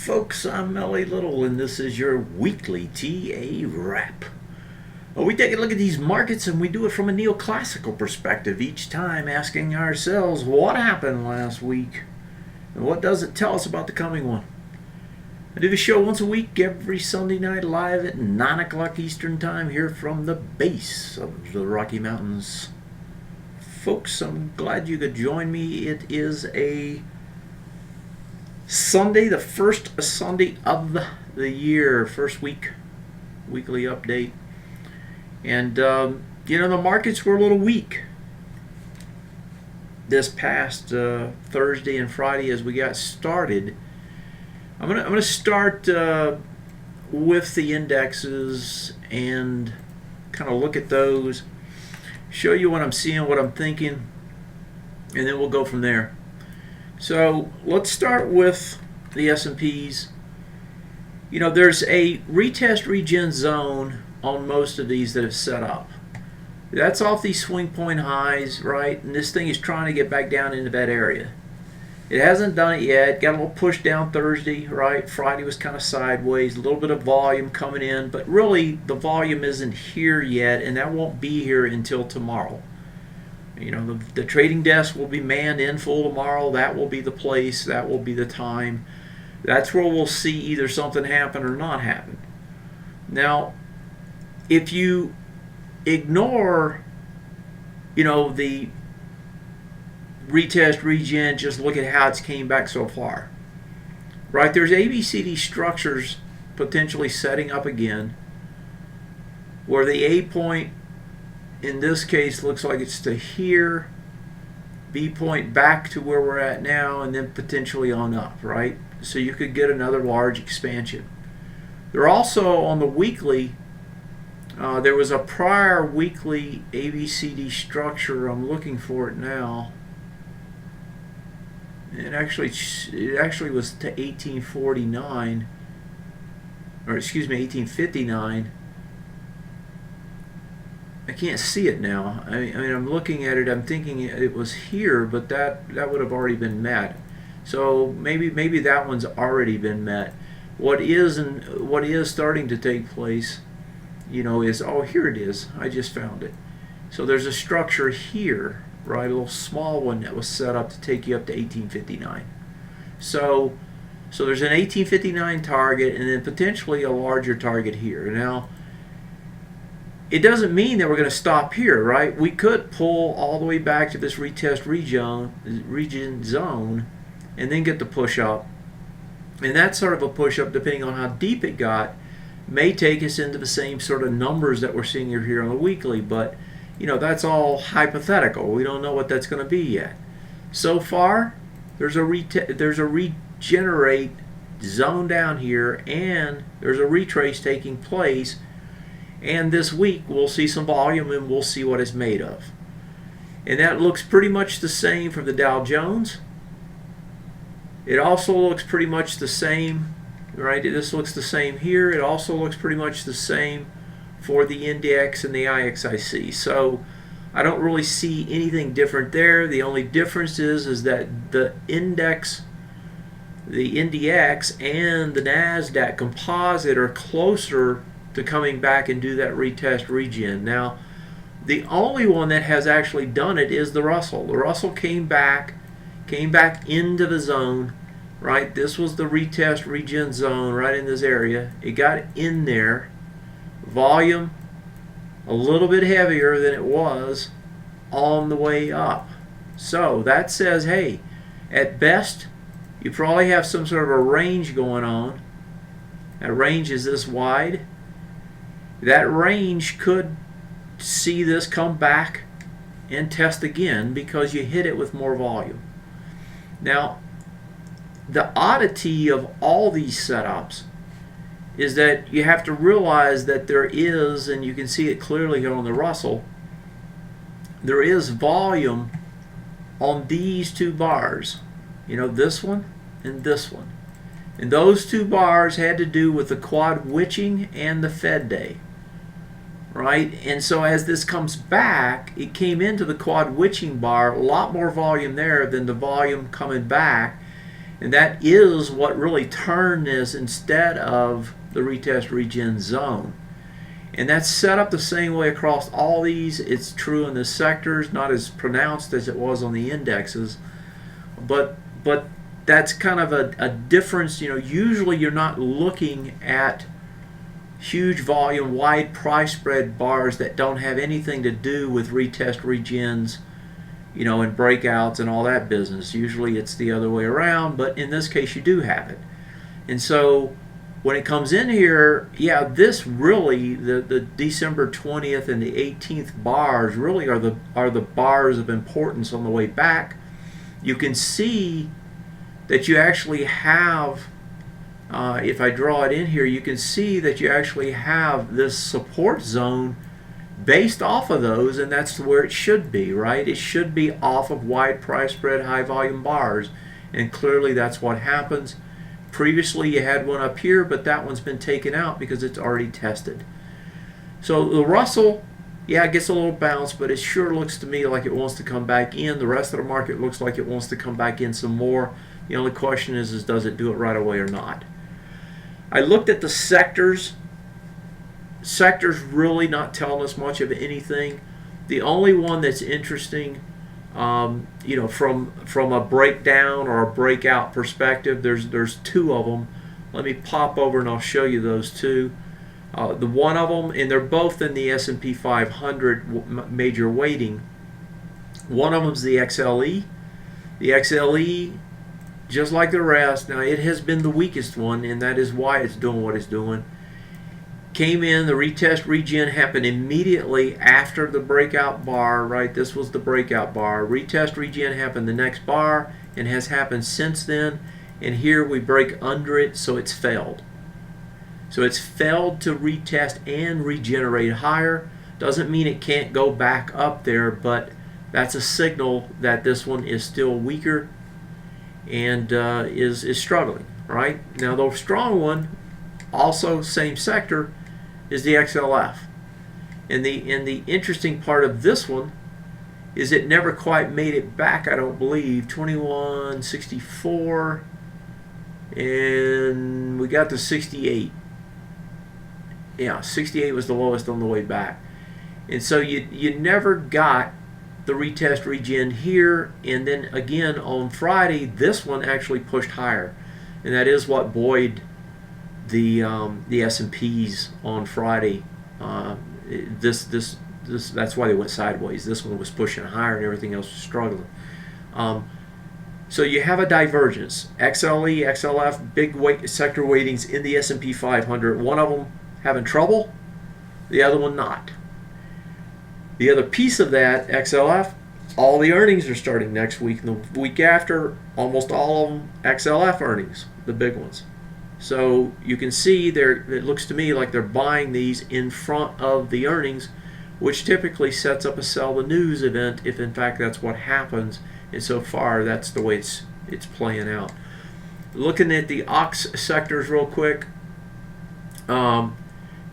folks, I'm Melly Little, and this is your weekly TA wrap. Well, we take a look at these markets, and we do it from a neoclassical perspective each time, asking ourselves what happened last week, and what does it tell us about the coming one. I do the show once a week, every Sunday night, live at 9 o'clock Eastern Time, here from the base of the Rocky Mountains. Folks, I'm glad you could join me. It is a Sunday, the first Sunday of the year, first weekly update. And, the markets were a little weak this past Thursday and Friday as we got started. I'm gonna start with the indexes and kind of look at those, show you what I'm seeing, what I'm thinking, and then we'll go from there. So let's start with the S&Ps. There's a retest regen zone on most of these that have set up. That's off these swing point highs, right? And this thing is trying to get back down into that area. It hasn't done it yet. Got a little push down Thursday, right? Friday was kind of sideways, a little bit of volume coming in, but really the volume isn't here yet, and that won't be here until tomorrow. The trading desk will be manned in full tomorrow. That will be the place. That will be the time. That's where we'll see either something happen or not happen. Now, if you ignore, the retest regen, just look at how it's came back so far. Right, there's ABCD structures potentially setting up again where the A point in this case looks like it's to here, B point back to where we're at now, and then potentially on up, right? So you could get another large expansion. There also, on the weekly, there was a prior weekly ABCD structure. I'm looking for it now. It actually was to 1849, or excuse me, 1859. I can't see it now. I mean, I'm looking at it. I'm thinking it was here, but that would have already been met. So maybe that one's already been met. What is starting to take place, is, oh, here it is. I just found it. So there's a structure here, right? A little small one that was set up to take you up to 1859. So there's an 1859 target, and then potentially a larger target here. Now, it doesn't mean that we're going to stop here, right? We could pull all the way back to this retest region zone and then get the push up. And that sort of a push up, depending on how deep it got, may take us into the same sort of numbers that we're seeing here on the weekly. But, that's all hypothetical. We don't know what that's going to be yet. So far, there's a regenerate zone down here, and there's a retrace taking place. And this week, we'll see some volume, and we'll see what it's made of. And that looks pretty much the same for the Dow Jones. It also looks pretty much the same, right? This looks the same here. It also looks pretty much the same for the index and the IXIC. So I don't really see anything different there. The only difference is that the index, the NDX, and the NASDAQ composite are closer to coming back and do that retest regen. Now, the only one that has actually done it is the Russell. The Russell came back into the zone, right? This was the retest regen zone right in this area. It got in there. Volume a little bit heavier than it was on the way up. So that says, hey, at best, you probably have some sort of a range going on. That range is this wide. That range could see this come back and test again because you hit it with more volume. Now, the oddity of all these setups is that you have to realize that there is, and you can see it clearly here on the Russell, there is volume on these two bars. This one and this one. And those two bars had to do with the quad witching and the Fed day. Right? And so as this comes back, it came into the quad witching bar, a lot more volume there than the volume coming back. And that is what really turned this instead of the retest regen zone. And that's set up the same way across all these. It's true in the sectors, not as pronounced as it was on the indexes, but that's kind of a difference. Usually you're not looking at huge volume, wide price spread bars that don't have anything to do with retest regens, and breakouts and all that business. Usually it's the other way around, but in this case you do have it. And so when it comes in here, yeah, this really, the December 20th and the 18th bars really are the bars of importance on the way back. You can see that you actually have, if I draw it in here, you can see that you actually have this support zone based off of those, and that's where it should be, right? It should be off of wide price spread, high volume bars, and clearly that's what happens. Previously you had one up here, but that one's been taken out because it's already tested. So the Russell, yeah, it gets a little bounce, but it sure looks to me like it wants to come back in. The rest of the market looks like it wants to come back in some more. The only question is does it do it right away or not? I looked at the sectors. Sectors really not telling us much of anything. The only one that's interesting, from a breakdown or a breakout perspective, there's two of them. Let me pop over and I'll show you those two. The one of them, and they're both in the S&P 500 major weighting. One of them's the XLE. The XLE, just like the rest, now it has been the weakest one, and that is why it's doing what it's doing. Came in, the retest regen happened immediately after the breakout bar, right? This was the breakout bar. Retest regen happened the next bar and has happened since then. And here we break under it, so it's failed. So it's failed to retest and regenerate higher. Doesn't mean it can't go back up there, but that's a signal that this one is still weaker and is struggling, right? Now the strong one, also same sector, is the XLF. And the interesting part of this one is it never quite made it back, I don't believe. 2164, and we got to 68. Yeah, 68 was the lowest on the way back. And so you never got the retest regen here, and then again on Friday this one actually pushed higher, and that is what buoyed the S&Ps on Friday. That's why they went sideways. This one was pushing higher and everything else was struggling. So you have a divergence. XLE, XLF, big sector weightings in the S&P 500. One of them having trouble, the other one not. The other piece of that, XLF, all the earnings are starting next week, and the week after, almost all of them XLF earnings, the big ones. So you can see there, it looks to me like they're buying these in front of the earnings, which typically sets up a sell the news event if in fact that's what happens. And so far that's the way it's playing out. Looking at the OX sectors real quick,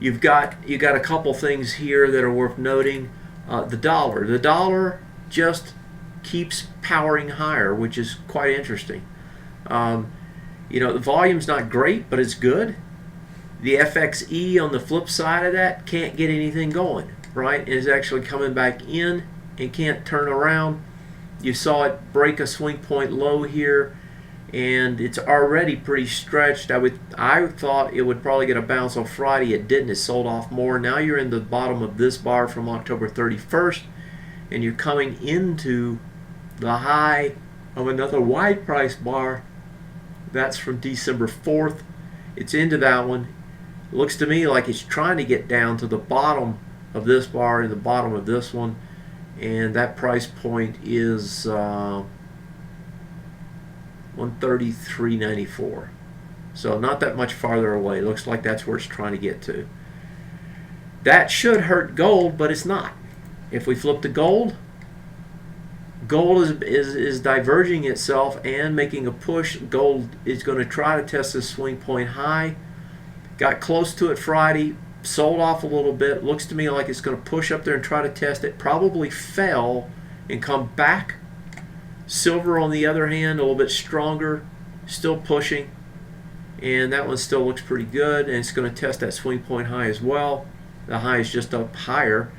you've got a couple things here that are worth noting. The dollar just keeps powering higher, which is quite interesting. The volume's not great, but it's good. The FXE on the flip side of that can't get anything going, right? It is actually coming back in and can't turn around. You saw it break a swing point low here, and it's already pretty stretched. I thought it would probably get a bounce on Friday. It didn't. It sold off more. Now you're in the bottom of this bar from October 31st, and you're coming into the high of another wide price bar. That's from December 4th. It's into that one. It looks to me like it's trying to get down to the bottom of this bar and the bottom of this one, and that price point is 133.94. So not that much farther away. It looks like that's where it's trying to get to. That should hurt gold, but it's not. If we flip to gold, gold is diverging itself and making a push. Gold is going to try to test this swing point high. Got close to it Friday, sold off a little bit. Looks to me like it's going to push up there and try to test it. Probably fell and come back. Silver, on the other hand, a little bit stronger. still pushing, and that one still looks pretty good, and it's going to test that swing point high as well. The high is just up higher.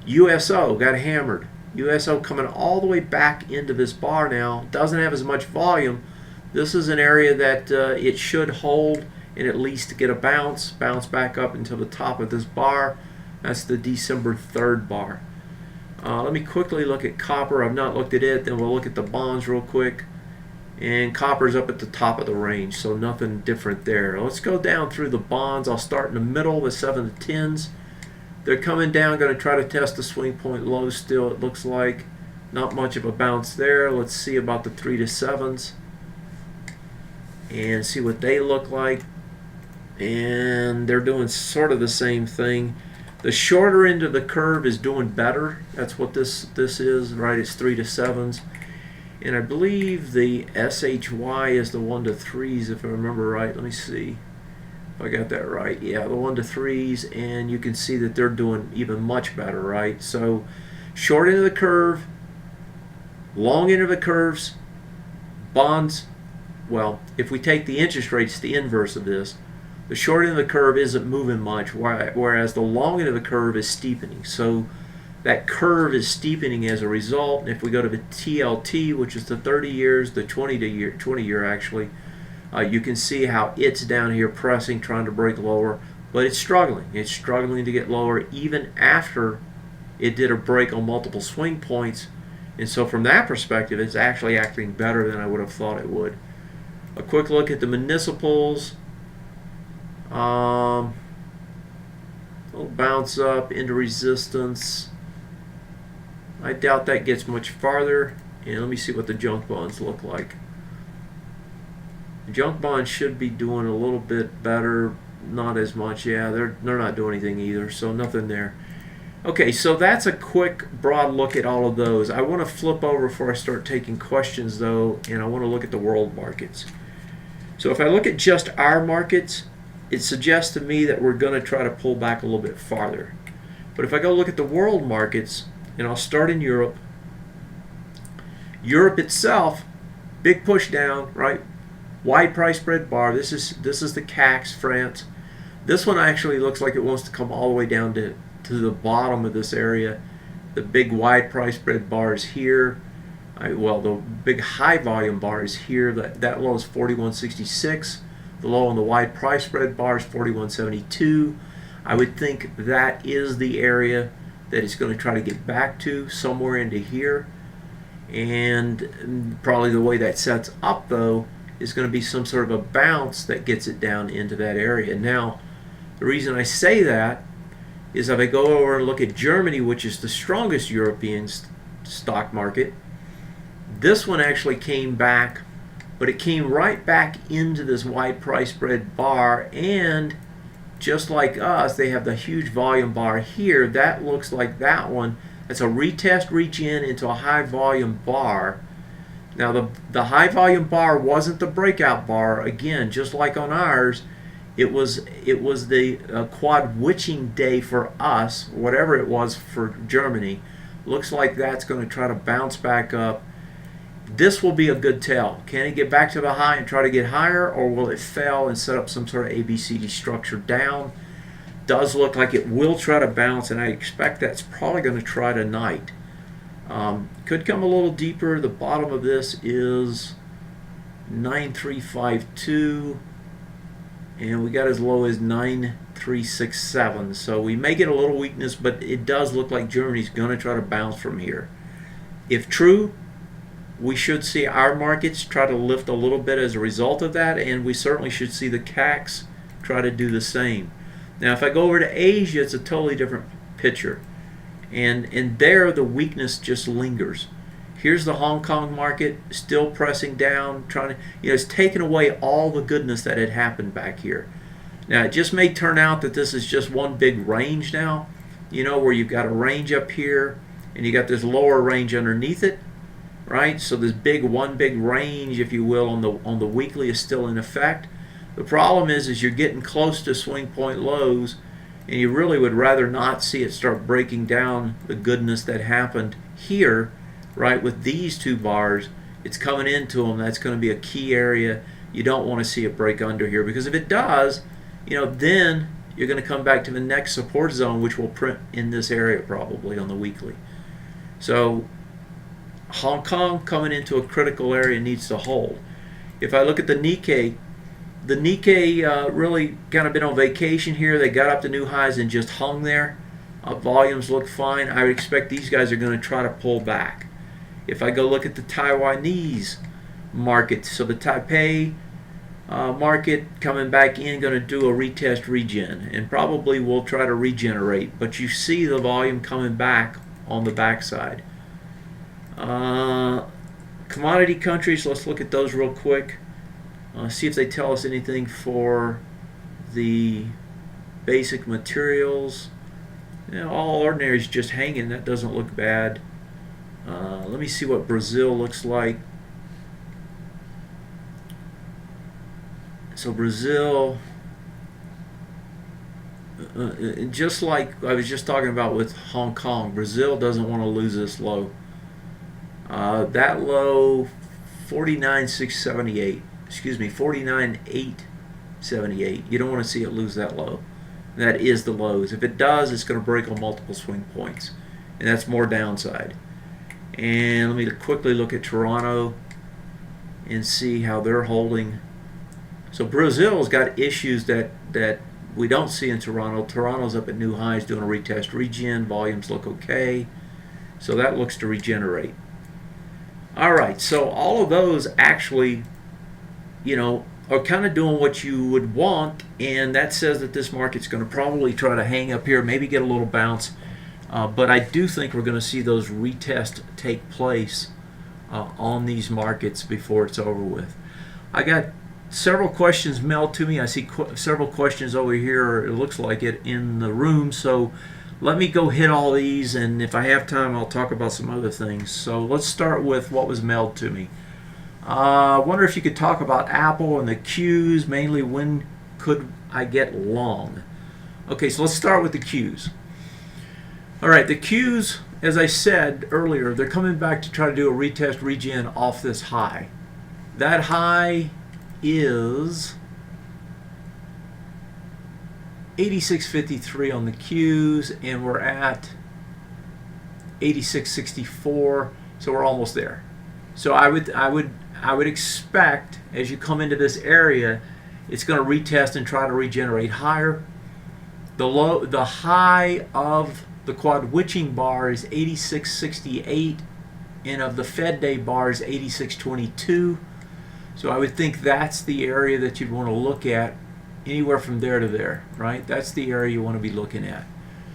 USO got hammered. USO coming all the way back into this bar now. Doesn't have as much volume. This is an area that it should hold and at least get a bounce back up until the top of this bar. That's the December 3rd bar. Let me quickly look at copper. I've not looked at it. Then we'll look at the bonds real quick. And copper's up at the top of the range, so nothing different there. Let's go down through the bonds. I'll start in the middle with 7 to 10s. They're coming down, going to try to test the swing point low still, it looks like. Not much of a bounce there. Let's see about the 3 to 7s and see what they look like. And they're doing sort of the same thing. The shorter end of the curve is doing better. That's what this is, right? It's 3 to 7s. And I believe the SHY is the 1 to 3s, if I remember right. Let me see if I got that right. Yeah, the 1 to 3s, and you can see that they're doing even much better, right? So short end of the curve, long end of the curves, bonds. Well, if we take the interest rates, the inverse of this, the short end of the curve isn't moving much, whereas the long end of the curve is steepening. So that curve is steepening as a result. And if we go to the TLT, which is the 30 years, the 20 year actually, you can see how it's down here pressing, trying to break lower, but it's struggling. It's struggling to get lower even after it did a break on multiple swing points. And so from that perspective, it's actually acting better than I would have thought it would. A quick look at the municipals. Little bounce up into resistance. I doubt that gets much farther. And let me see what the junk bonds look like. The junk bonds should be doing a little bit better, not as much. Yeah, they're not doing anything either, so nothing there. Okay, so that's a quick, broad look at all of those. I want to flip over before I start taking questions, though, and I want to look at the world markets. So if I look at just our markets, it suggests to me that we're going to try to pull back a little bit farther. But if I go look at the world markets, and I'll start in Europe. Europe itself, big push down, right? Wide price spread bar. This is the CAC, France. This one actually looks like it wants to come all the way down to the bottom of this area. The big wide price spread bar is here. Well, the big high volume bar is here. That low is 41.66. The low on the wide price spread bar is 41.72. I would think that is the area that it's going to try to get back to, somewhere into here. And probably the way that sets up, though, is going to be some sort of a bounce that gets it down into that area. Now, the reason I say that is if I go over and look at Germany, which is the strongest European stock market, this one actually came back, but it came right back into this wide price spread bar, and just like us, they have the huge volume bar here. That looks like that one. That's a retest, reach in into a high volume bar. Now the high volume bar wasn't the breakout bar. Again, just like on ours, it was the quad witching day for us, whatever it was for Germany. Looks like that's going to try to bounce back up. This will be a good tell. Can it get back to the high and try to get higher, or will it fail and set up some sort of ABCD structure down? Does look like it will try to bounce, and I expect that's probably going to try tonight. Could come a little deeper. The bottom of this is 9352, and we got as low as 9367. So we may get a little weakness, but it does look like Germany's going to try to bounce from here. If true, we should see our markets try to lift a little bit as a result of that, and we certainly should see the CACs try to do the same. Now, if I go over to Asia, it's a totally different picture. And there, the weakness just lingers. Here's the Hong Kong market, still pressing down, trying to, it's taken away all the goodness that had happened back here. Now, it just may turn out that this is just one big range now, where you've got a range up here, and you got this lower range underneath it. Right, so this one big range, if you will, on the weekly is still in effect. The problem is you're getting close to swing point lows, and you really would rather not see it start breaking down the goodness that happened here, right? With these two bars, it's coming into them. That's going to be a key area. You don't want to see it break under here, because if it does, then you're going to come back to the next support zone, which will print in this area probably on the weekly. So Hong Kong coming into a critical area needs to hold. If I look at the Nikkei really kind of been on vacation here. They got up to new highs and just hung there. Volumes look fine. I would expect these guys are going to try to pull back. If I go look at the Taiwanese market, so the Taipei market coming back in, going to do a retest regen, and probably will try to regenerate. But you see the volume coming back on the backside. Commodity countries, let's look at those real quick. See if they tell us anything for the basic materials. All ordinary is just hanging. That doesn't look bad. Let me see what Brazil looks like. So Brazil, just like I was just talking about with Hong Kong, Brazil doesn't want to lose this low. That low, 49,678. Excuse me, 49,878. You don't want to see it lose that low. That is the lows. If it does, it's going to break on multiple swing points, and that's more downside. And let me quickly look at Toronto and see how they're holding. So Brazil's got issues that we don't see in Toronto. Toronto's up at new highs doing a retest regen. Volumes look okay. So that looks to regenerate. All right, so all of those actually, are kind of doing what you would want, and that says that this market's going to probably try to hang up here, maybe get a little bounce. But I do think we're going to see those retests take place on these markets before it's over with. I got several questions mailed to me. I see several questions over here, it looks like it, in the room. So let me go hit all these, and if I have time, I'll talk about some other things. So let's start with what was mailed to me. I wonder if you could talk about Apple and the Qs, mainly when could I get long? Okay, so let's start with the Qs. All right, the Qs, as I said earlier, they're coming back to try to do a retest regen off this high. That high is 86.53 on the Qs, and we're at 86.64, so we're almost there. So I would expect, as you come into this area, it's going to retest and try to regenerate higher. The high of the quad witching bar is 86.68, and of the Fed day bar is 86.22. So I would think that's the area that you'd want to look at, anywhere from there to there, right? That's the area you want to be looking at.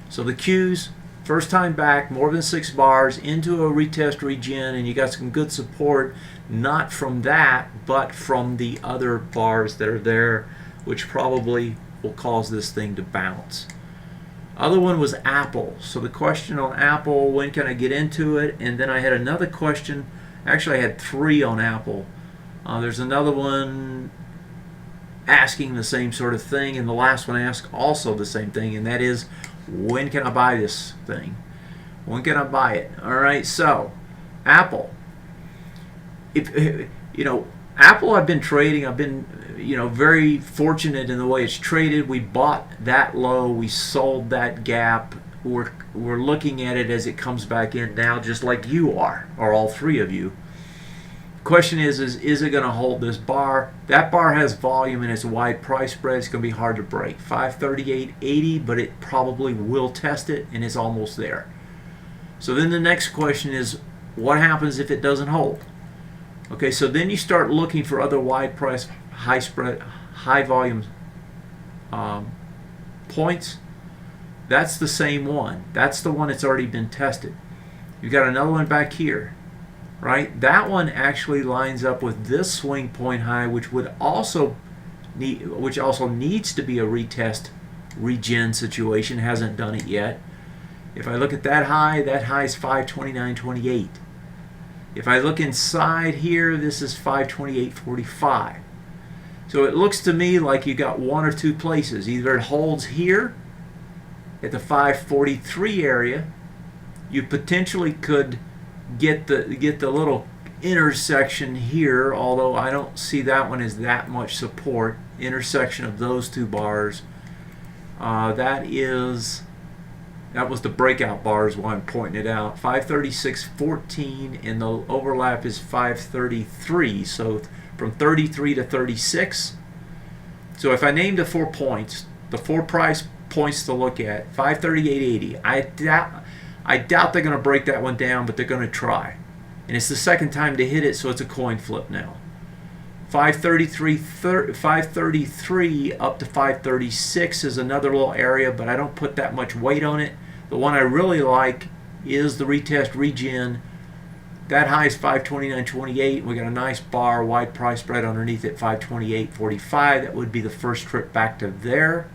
So the Qs, first time back, more than 6 bars into a retest regen, and you got some good support, not from that, but from the other bars that are there, which probably will cause this thing to bounce. Other one was Apple. So the question on Apple, when can I get into it? And then I had another question. Actually, I had 3 on Apple. There's another one asking the same sort of thing, and the last one asked also the same thing, and that is, when can I buy this thing? When can I buy it? All right, so Apple. Apple I've been trading. I've been very fortunate in the way it's traded. We bought that low, we sold that gap. We're looking at it as it comes back in now, just like you are, or all 3 of you. Question is it going to hold this bar? That bar has volume and it's a wide price spread. It's going to be hard to break. 538.80, but it probably will test it, and it's almost there. So then the next question is, what happens if it doesn't hold? Okay, so then you start looking for other wide price, high spread, high volume points. That's the same one. That's the one that's already been tested. You've got another one back here. Right, that one actually lines up with this swing point high, which also needs to be a retest regen situation. Hasn't done it yet. If I look at that high is 529.28. If I look inside here, this is 528.45. So it looks to me like you got one or two places. Either it holds here at the 543 area. You potentially could get the little intersection here, although I don't see that one as that much support. Intersection of those two bars. That was the breakout bars why I'm pointing it out. 536.14 and the overlap is 533. So from 33 to 36. So if I name the 4 points, the 4 price points to look at, 538.80. I doubt they're going to break that one down, but they're going to try. And it's the second time to hit it, so it's a coin flip now. 533 up to 536 is another little area, but I don't put that much weight on it. The one I really like is the retest regen. That high is 529.28. We got a nice bar, wide price spread underneath it, 528.45. That would be the first trip back to there.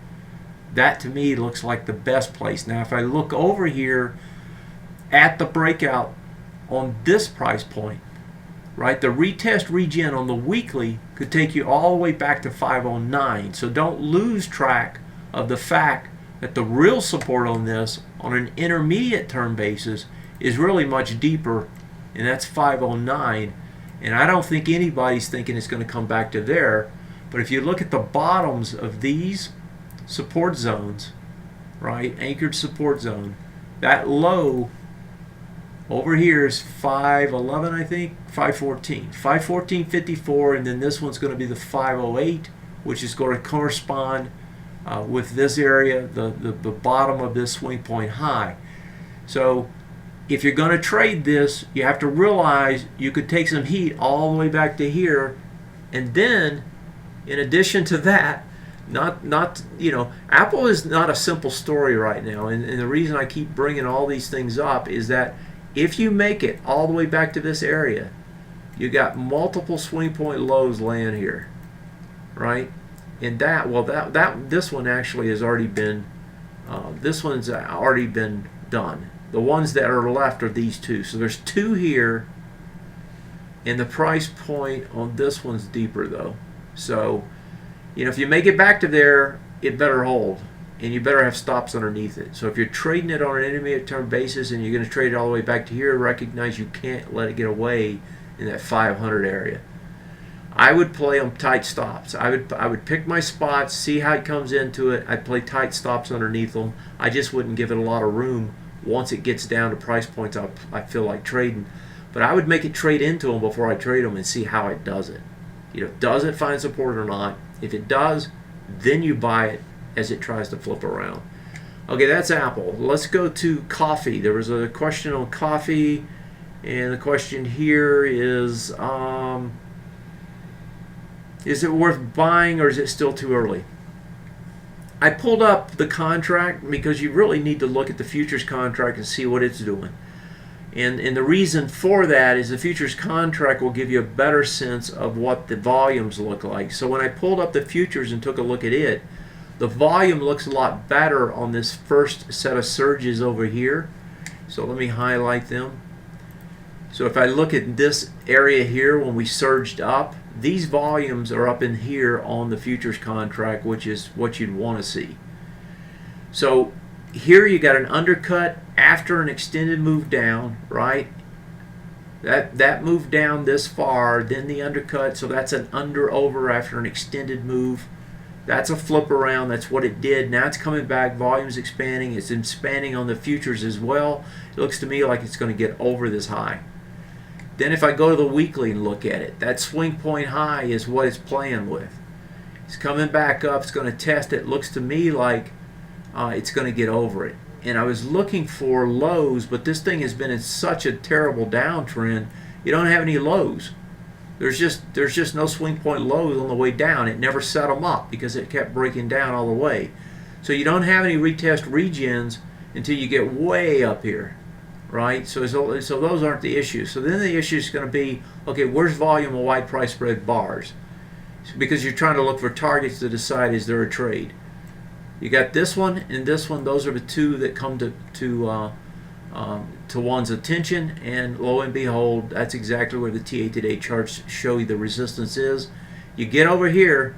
That to me looks like the best place. Now if I look over here at the breakout on this price point, right, the retest regen on the weekly could take you all the way back to 509. So don't lose track of the fact that the real support on this on an intermediate term basis is really much deeper, and that's 509. And I don't think anybody's thinking it's going to come back to there. But if you look at the bottoms of these support zones, right, anchored support zone, that low over here is 511, I think, 514. 514.54, and then this one's going to be the 508, which is going to correspond with this area, the bottom of this swing point high. So if you're going to trade this, you have to realize you could take some heat all the way back to here, and then in addition to that, Apple is not a simple story right now, and the reason I keep bringing all these things up is that if you make it all the way back to this area, you got multiple swing point lows laying here, right? And this one actually has already been, this one's already been done. The ones that are left are these two. So there's two here, and the price point on this one's deeper though. So, if you make it back to there, it better hold, and you better have stops underneath it. So if you're trading it on an intermediate term basis and you're going to trade it all the way back to here, recognize you can't let it get away in that 500 area. I would play them tight stops. I would pick my spots, see how it comes into it. I'd play tight stops underneath them. I just wouldn't give it a lot of room once it gets down to price points I feel like trading. But I would make it trade into them before I trade them and see how it does it. Does it find support or not? If it does, then you buy it as it tries to flip around. Okay, that's Apple. Let's go to coffee. There was a question on coffee, and the question here is it worth buying or is it still too early? I pulled up the contract because you really need to look at the futures contract and see what it's doing. And the reason for that is the futures contract will give you a better sense of what the volumes look like. So when I pulled up the futures and took a look at it, the volume looks a lot better on this first set of surges over here. So let me highlight them. So if I look at this area here when we surged up, these volumes are up in here on the futures contract, which is what you'd want to see. So here you got an undercut after an extended move down, right? That moved down this far, then the undercut, so that's an under over after an extended move. That's a flip around. That's what it did. Now it's coming back. Volume's expanding. It's expanding on the futures as well. It looks to me like it's going to get over this high. Then if I go to the weekly and look at it, that swing point high is what it's playing with. It's coming back up. It's going to test it. Looks to me like it's going to get over it. And I was looking for lows, but this thing has been in such a terrible downtrend. You don't have any lows. There's just no swing point lows on the way down. It never set them up because it kept breaking down all the way. So you don't have any retest regens until you get way up here, right? So those aren't the issues. So then the issue is going to be, okay, where's volume of wide price spread bars? Because you're trying to look for targets to decide is there a trade. You got this one and this one. Those are the two that come to one's attention, and lo and behold, that's exactly where the TA today charts show you the resistance is. You get over here,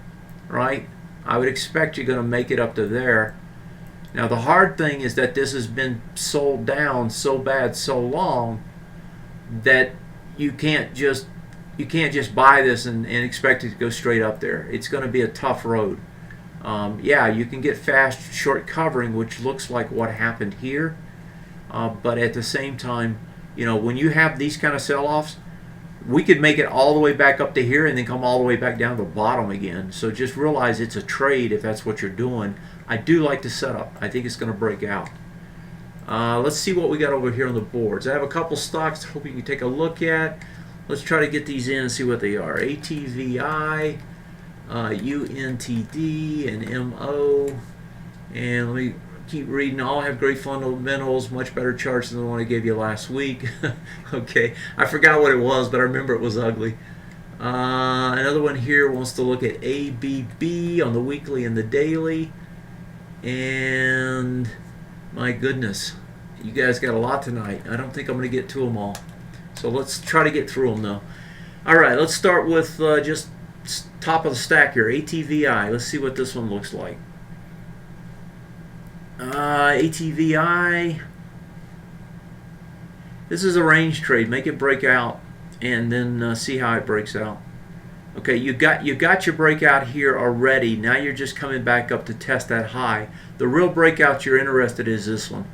right? I would expect you're going to make it up to there. Now the hard thing is that this has been sold down so bad so long that you can't just buy this and expect it to go straight up there. It's going to be a tough road. Yeah, you can get fast short covering, which looks like what happened here. But at the same time, when you have these kind of sell-offs, we could make it all the way back up to here and then come all the way back down to the bottom again. So just realize it's a trade if that's what you're doing. I do like the setup. I think it's going to break out. Let's see what we got over here on the boards. I have a couple stocks I hope you can take a look at. Let's try to get these in and see what they are. ATVI, UNTD, and MO. And let me keep reading. All have great fundamentals, much better charts than the one I gave you last week. Okay, I forgot what it was, but I remember it was ugly. Another one here wants to look at ABB on the weekly and the daily. And my goodness, you guys got a lot tonight. I don't think I'm going to get to them all. So let's try to get through them though. All right, let's start with just top of the stack here, ATVI. Let's see what this one looks like. ATVI, this is a range trade. Make it break out and then see how it breaks out. Okay, you got your breakout here already. Now you're just coming back up to test that high. The real breakout you're interested in is this one.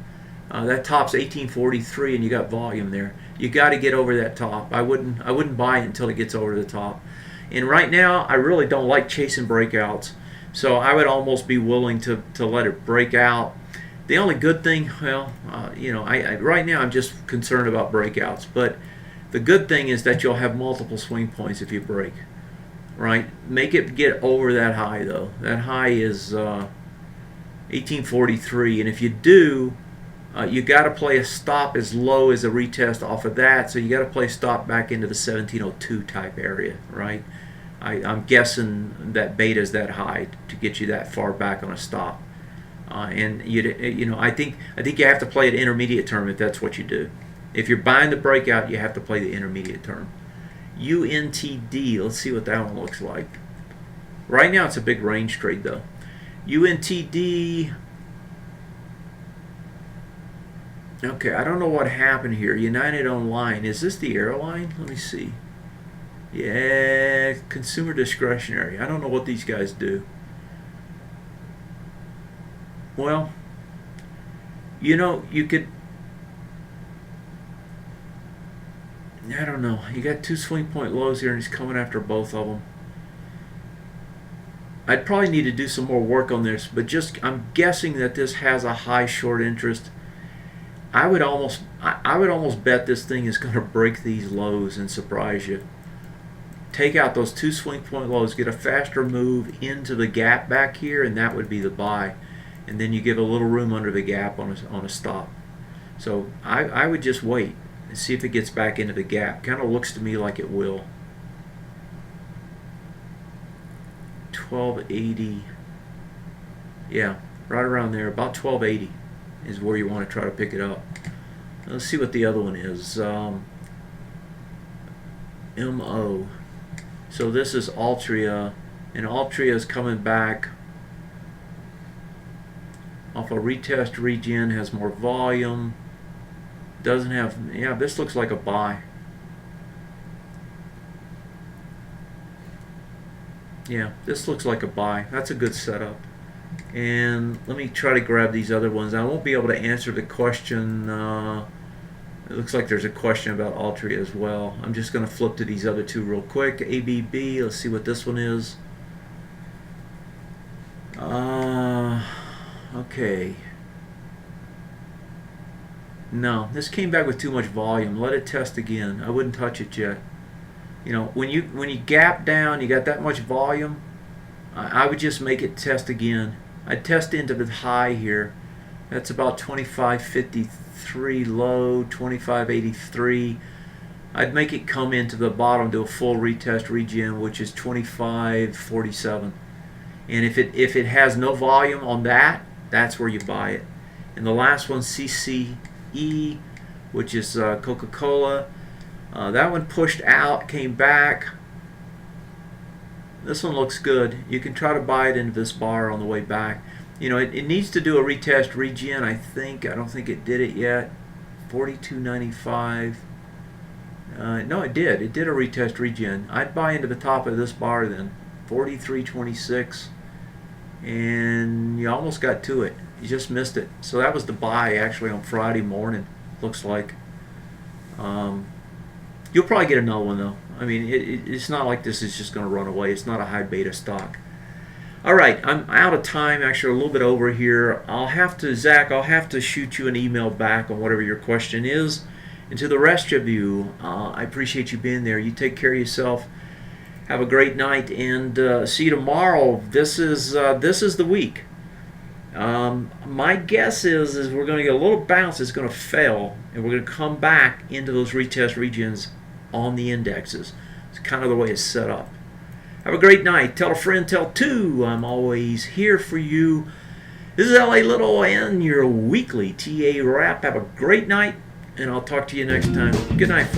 That top's 1843 and you got volume there. You got to get over that top. I wouldn't buy it until it gets over the top. And right now I really don't like chasing breakouts. So I would almost be willing to let it break out. The only good thing, well, right now I'm just concerned about breakouts. But the good thing is that you'll have multiple swing points if you break. Right? Make it get over that high though. That high is 1843, and if you do, you got to play a stop as low as a retest off of that. So you got to play stop back into the 1702 type area, right? I'm guessing that beta is that high to get you that far back on a stop. And I think you have to play an intermediate term if that's what you do. If you're buying the breakout, you have to play the intermediate term. UNTD, let's see what that one looks like. Right now it's a big range trade though. UNTD, okay, I don't know what happened here. United Online, is this the airline? Let me see. Yeah, consumer discretionary. I don't know what these guys do. Well, you could, I don't know. You got two swing point lows here and he's coming after both of them. I'd probably need to do some more work on this, but I'm guessing that this has a high short interest. I would almost bet this thing is going to break these lows and surprise you. Take out those two swing point lows, get a faster move into the gap back here, and that would be the buy. And then you give a little room under the gap on a stop. So I would just wait and see if it gets back into the gap. Kind of looks to me like it will. 1280. Yeah, right around there. About 1280 is where you want to try to pick it up. Let's see what the other one is. MO. So this is Altria, and Altria is coming back off a retest regen, has more volume, doesn't have, yeah, this looks like a buy. Yeah, this looks like a buy. That's a good setup. And let me try to grab these other ones. I won't be able to answer the question. It looks like there's a question about Altria as well. I'm just going to flip to these other two real quick. ABB, let's see what this one is. Okay. No, this came back with too much volume. Let it test again. I wouldn't touch it yet. When you gap down, you got that much volume, I would just make it test again. I'd test into the high here. That's about 25.53 low, 25.83. I'd make it come into the bottom to a full retest regen, which is 25.47. And if it has no volume on that, that's where you buy it. And the last one, CCE, which is Coca-Cola. That one pushed out, came back. This one looks good. You can try to buy it into this bar on the way back. It needs to do a retest regen, I think. I don't think it did it yet. 42.95. No, it did. It did a retest regen. I'd buy into the top of this bar then, 43.26, and you almost got to it. You just missed it. So that was the buy actually on Friday morning. Looks like. You'll probably get another one though. I mean, it's not like this is just going to run away. It's not a high beta stock. All right, I'm out of time. Actually, a little bit over here. Zach, I'll have to shoot you an email back on whatever your question is. And to the rest of you, I appreciate you being there. You take care of yourself. Have a great night, and see you tomorrow. This is the week. My guess is we're going to get a little bounce. It's going to fail, and we're going to come back into those retest regions on the indexes. It's kind of the way it's set up. Have a great night. Tell a friend, tell two. I'm always here for you. This is LA Little and your weekly TA wrap. Have a great night, and I'll talk to you next time. Good night.